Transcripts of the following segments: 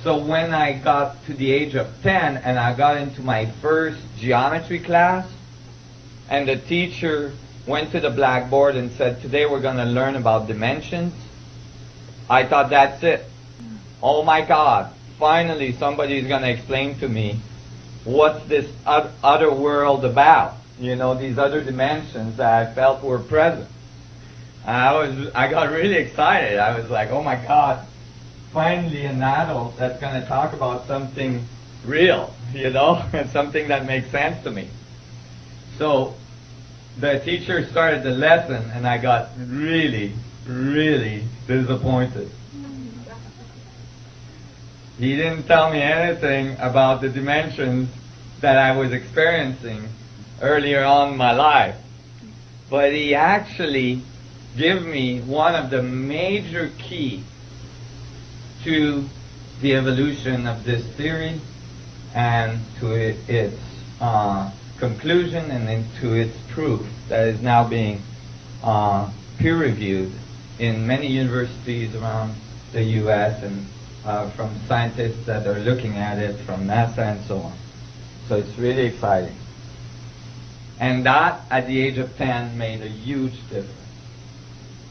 So when I got to the age of 10 and I got into my first geometry class, and the teacher went to the blackboard and said, today we're going to learn about dimensions, I thought, that's it. Oh my God, finally somebody's going to explain to me what's this other world about. You know, these other dimensions that I felt were present. I got really excited. I was like, oh my God, finally an adult that's going to talk about something real, you know, and something that makes sense to me. So the teacher started the lesson, and I got really, really disappointed. He didn't tell me anything about the dimensions that I was experiencing earlier on in my life. But he actually gave me one of the major keys to the evolution of this theory and to its conclusion and into its proof that is now being peer-reviewed in many universities around the U.S. and from scientists that are looking at it from NASA and so on. So it's really exciting. And that, at the age of 10, made a huge difference.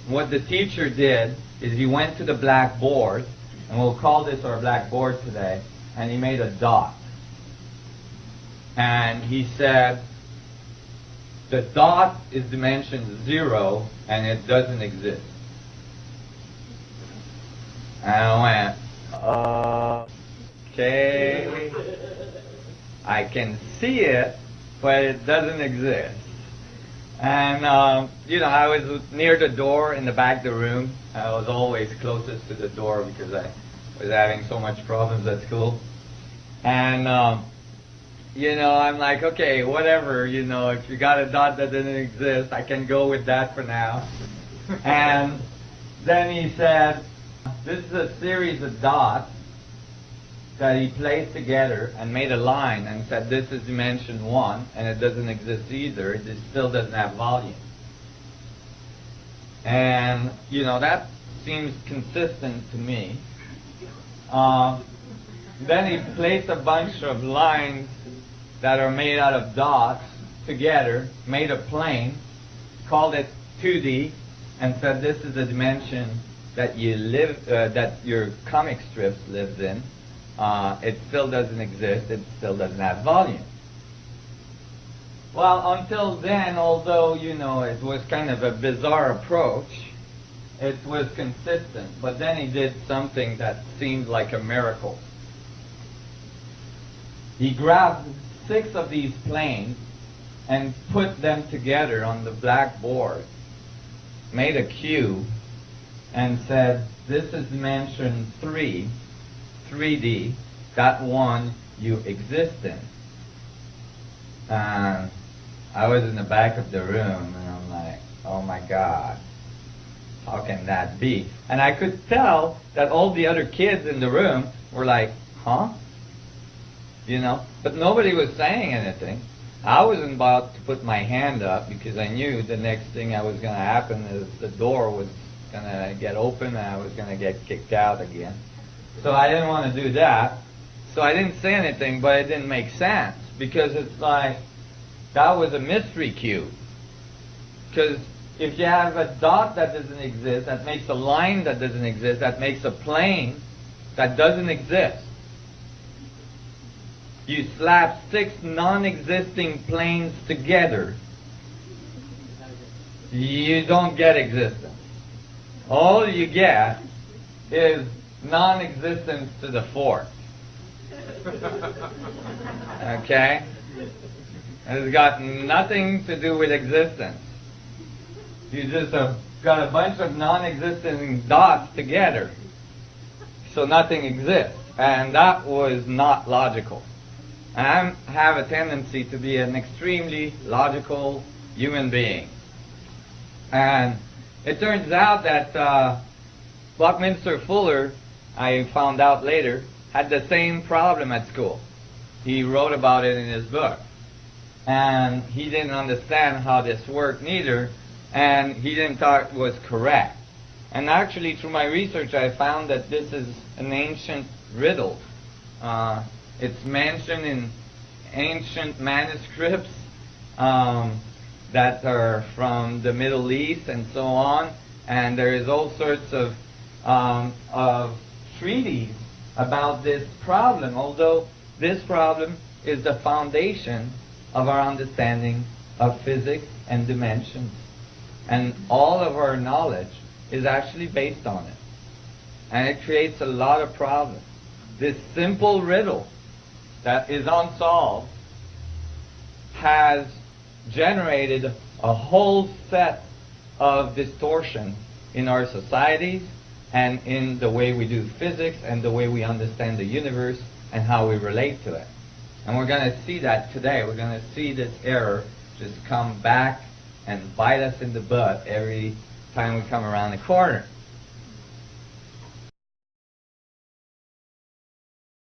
What the teacher did is he went to the blackboard, and we'll call this our blackboard today, and he made a dot. And he said, the dot is dimension 0, and it doesn't exist. And I went, okay, I can see it, but it doesn't exist. And, you know, I was near the door in the back of the room. I was always closest to the door because I was having so much problems at school. And, you know, I'm like, okay, whatever, you know, if you got a dot that doesn't exist, I can go with that for now. And then he said, this is a series of dots that he placed together and made a line and said, this is dimension 1, and it doesn't exist either. It still doesn't have volume. And, you know, that seems consistent to me. Then he placed a bunch of lines that are made out of dots together, made a plane, called it 2D, and said this is the dimension that you live, that your comic strips lived in. It still doesn't exist. It still doesn't have volume. Well, until then, although, you know, it was kind of a bizarre approach, it was consistent. But then he did something that seemed like a miracle. He grabbed 6 of these planes and put them together on the blackboard, made a cube, and said, this is dimension 3, 3D, that one you exist in. And I was in the back of the room, and I'm like, oh my God, how can that be? And I could tell that all the other kids in the room were like, huh? You know, but nobody was saying anything. I wasn't about to put my hand up because I knew the next thing that was going to happen is the door was going to get open and I was going to get kicked out again. So I didn't want to do that. So I didn't say anything, but it didn't make sense because it's like that was a mystery cube. Because if you have a dot that doesn't exist, that makes a line that doesn't exist, that makes a plane that doesn't exist. You slap 6 non-existing planes together, you don't get existence. All you get is non-existence to the 4th. Okay? It's got nothing to do with existence. You just have got a bunch of non-existing dots together, so nothing exists. And that was not logical. I have a tendency to be an extremely logical human being. And it turns out that Buckminster Fuller, I found out later, had the same problem at school. He wrote about it in his book. And he didn't understand how this worked neither, and he didn't thought it was correct. And actually, through my research, I found that this is an ancient riddle. It's mentioned in ancient manuscripts that are from the Middle East and so on, and there is all sorts of treaties about this problem, although this problem is the foundation of our understanding of physics and dimensions. And all of our knowledge is actually based on it. And it creates a lot of problems. This simple riddle that is unsolved has generated a whole set of distortion in our societies and in the way we do physics and the way we understand the universe and how we relate to it. And we're going to see that today. We're going to see this error just come back and bite us in the butt every time we come around the corner.